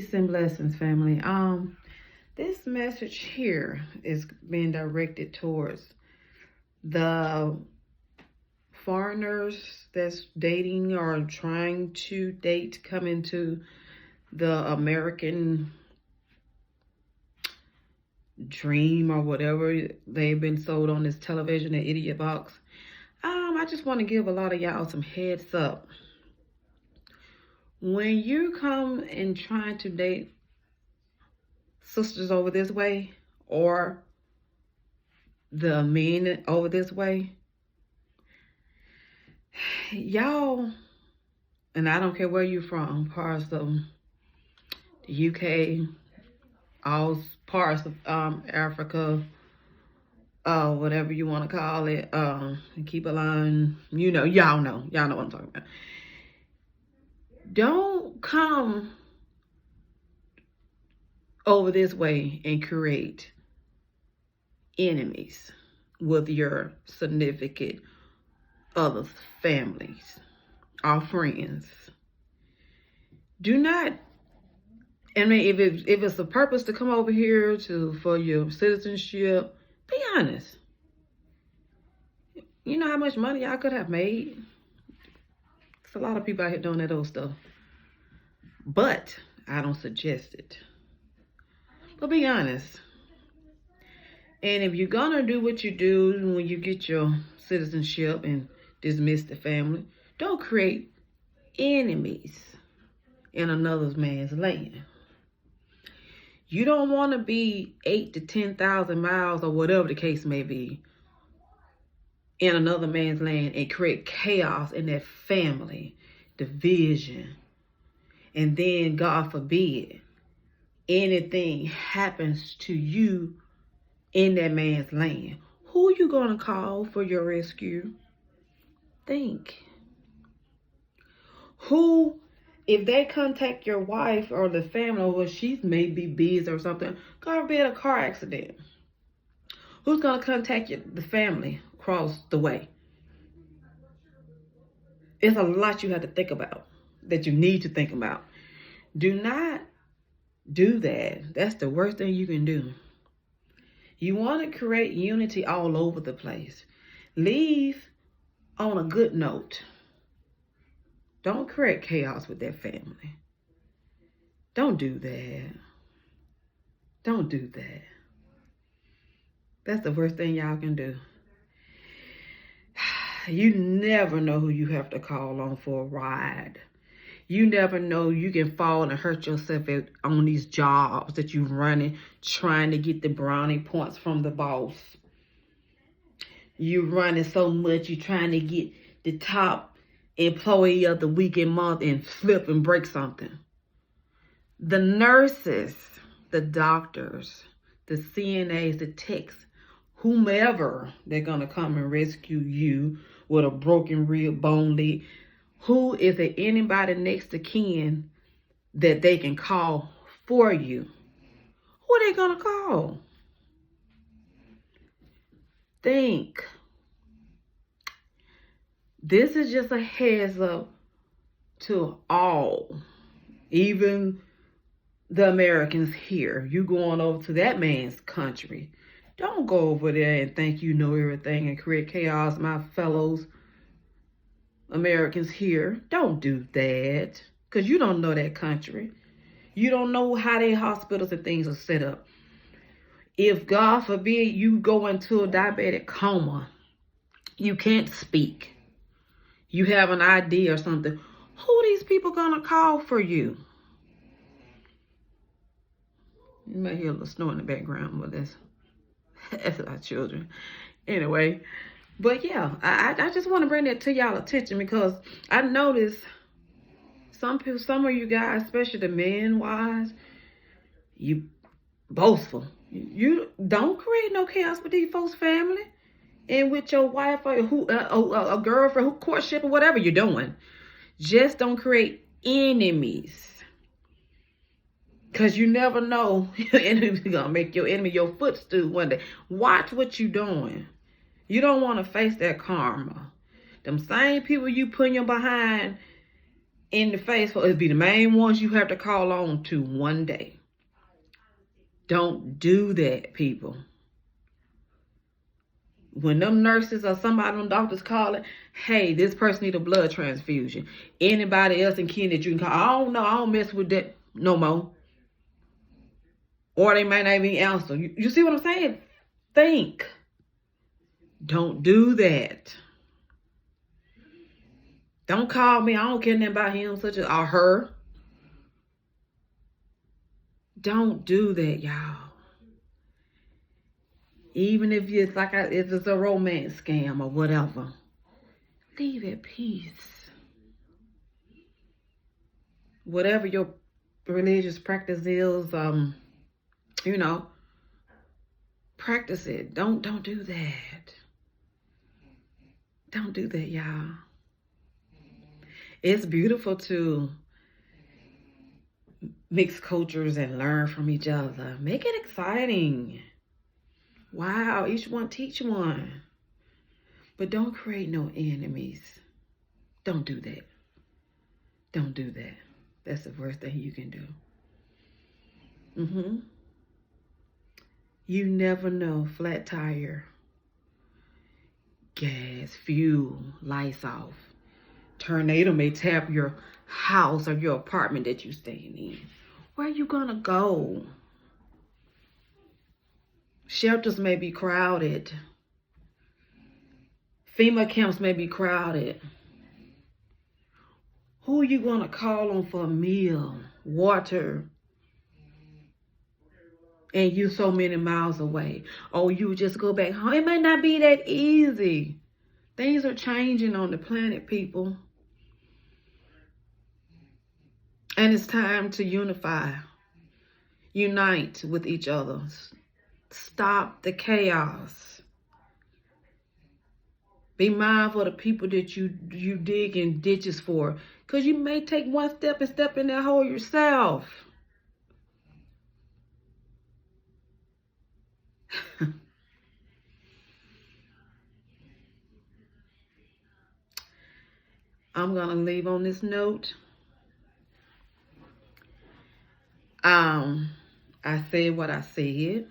Peace and blessings, family. This message here is being directed towards the foreigners that's dating or trying to date, come into the American dream or whatever they've been sold on this television and idiot box. I just want to give a lot of y'all some heads up. When you come and trying to date sisters over this way or the men over this way, y'all, and I don't care where you're from, parts of the UK, all parts of Africa, whatever you want to call it, keep a line, y'all know what I'm talking about. Don't come over this way and create enemies with your significant other families or friends. Do not, if it's a purpose to come over here for your citizenship, be honest. You know how much money y'all could have made? There's a lot of people out here doing that old stuff. But I don't suggest it. But be honest. And if you're gonna do what you do when you get your citizenship and dismiss the family, don't create enemies in another man's land. You don't want to be 8,000 to 10,000 miles or whatever the case may be in another man's land and create chaos in that family, division, and then God forbid anything happens to you in that man's land. Who you gonna call for your rescue? Think. Who, if they contact your wife or the family, or she may be busy or something, God forbid a car accident, who's gonna contact the family across the way? It's a lot you have to think about, that you need to think about. Do not do that. That's the worst thing you can do. You want to create unity all over the place. Leave on a good note. Don't create chaos with that family. Don't do that. Don't do that. That's the worst thing y'all can do. You never know who you have to call on for a ride. You never know, you can fall and hurt yourself on these jobs that you're running, trying to get the brownie points from the boss. You're running so much, you're trying to get the top employee of the week and month and flip and break something. The nurses, the doctors, the CNAs, the techs, whomever, they're going to come and rescue you with a broken rib, bone leg. Who is there anybody next to kin that they can call for you? Who are they going to call? Think. This is just a heads up to all, even the Americans here. You going over to that man's country. Don't go over there and think you know everything and create chaos, my fellows Americans here. Don't do that, because you don't know that country. You don't know how their hospitals and things are set up. If, God forbid, you go into a diabetic coma, you can't speak, you have an idea or something, who are these people gonna call for you? You may hear a little snore in the background, but that's our children. Anyway, but yeah, I just want to bring that to y'all attention, because I noticed some people, some of you guys, especially the men wise, you boastful. You don't create no chaos with these folks' family and with your wife or a girlfriend, who courtship or whatever you're doing. Just don't create enemies. Because you never know, your enemy's going to make your enemy your footstool one day. Watch what you're doing. You don't want to face that karma. Them same people you putting your behind in the face for it'll be the main ones you have to call on to one day. Don't do that, people. When them nurses or somebody, them doctors calling, hey, this person need a blood transfusion. Anybody else in kin that you can call, I don't know, I don't mess with that no more. Or they might not even answer. You see what I'm saying? Think. Don't do that. Don't call me. I don't care nothing about him, such as or her. Don't do that, y'all. Even if it's like if it's a romance scam or whatever, leave at peace. Whatever your religious practice is, you know, practice it. Don't do that. Don't do that, y'all. It's beautiful to mix cultures and learn from each other. Make it exciting. Wow, each one teach one. But don't create no enemies. Don't do that. Don't do that. That's the worst thing you can do. You never know. Flat tire, gas, fuel, lights off. Tornado may tap your house or your apartment that you're staying in. Where are you gonna go? Shelters may be crowded. FEMA camps may be crowded. Who are you going to call on for a meal, water, and you so many miles away? Or you just go back home? It may not be that easy. Things are changing on the planet, people. And it's time to unify, unite with each other. Stop the chaos. Be mindful of the people that you dig in ditches for. Because you may take one step and step in that hole yourself. I'm going to leave on this note. I said what I said.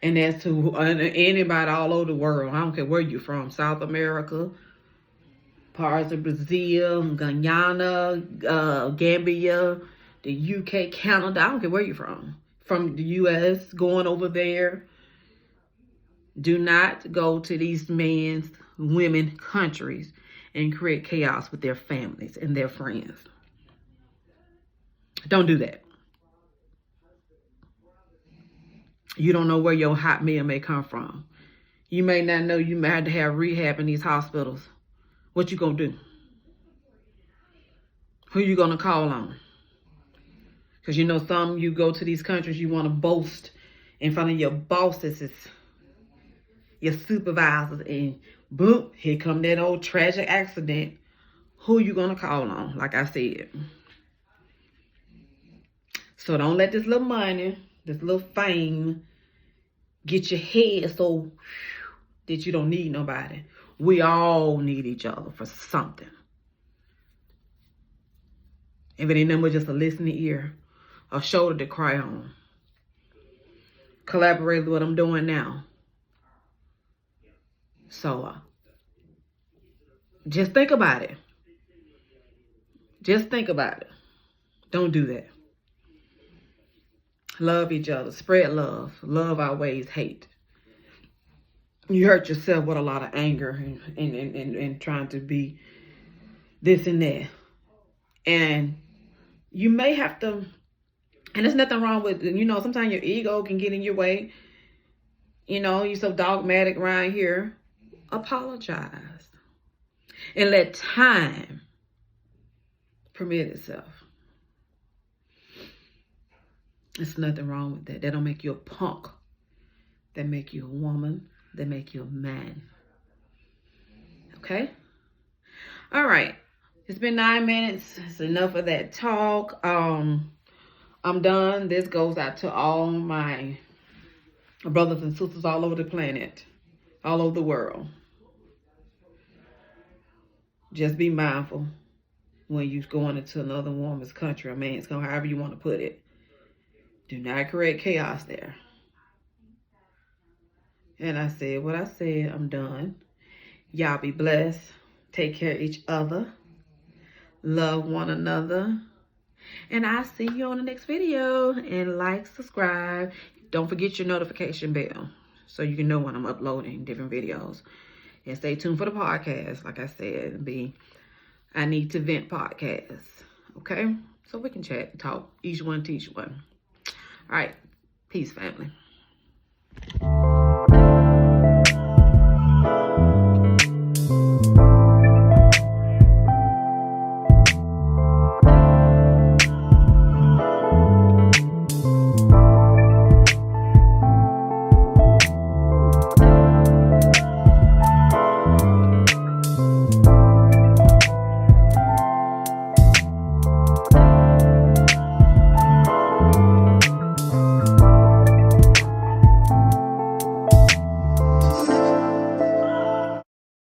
And that's to anybody all over the world. I don't care where you're from. South America, parts of Brazil, Guyana, Gambia, the UK, Canada. I don't care where you're from. From the US, going over there. Do not go to these men's, women countries and create chaos with their families and their friends. Don't do that. You don't know where your hot meal may come from. You may not know you may have to have rehab in these hospitals. What you gonna do? Who you gonna call on? Because you know some you go to these countries, you want to boast in front of your bosses, your supervisors, and boom, here come that old tragic accident. Who you gonna call on? Like I said. So don't let this little money, this little fame, get your head so that you don't need nobody. We all need each other for something. If it ain't nothing but just a listening ear, a shoulder to cry on. Collaborate with what I'm doing now. So just think about it. Just think about it. Don't do that. Love each other. Spread love. Love outweighs hate. You hurt yourself with a lot of anger and trying to be this and that. And you may have to, and there's nothing wrong with, you know, sometimes your ego can get in your way. You know, you're so dogmatic around here. Apologize. And let time permit itself. There's nothing wrong with that. That don't make you a punk. That make you a woman. That make you a man. Okay? All right. It's been 9 minutes. It's enough of that talk. I'm done. This goes out to all my brothers and sisters all over the planet. All over the world. Just be mindful. when you going into another woman's country, a man's country, however you want to put it. Do not create chaos there. And I said what I said. I'm done. Y'all be blessed. Take care of each other. Love one another. And I'll see you on the next video. And like, subscribe. Don't forget your notification bell so you can know when I'm uploading different videos. And stay tuned for the podcast. Like I said, I Need to Vent podcast. Okay? So we can chat and talk. Each one teach one. All right. Peace, family.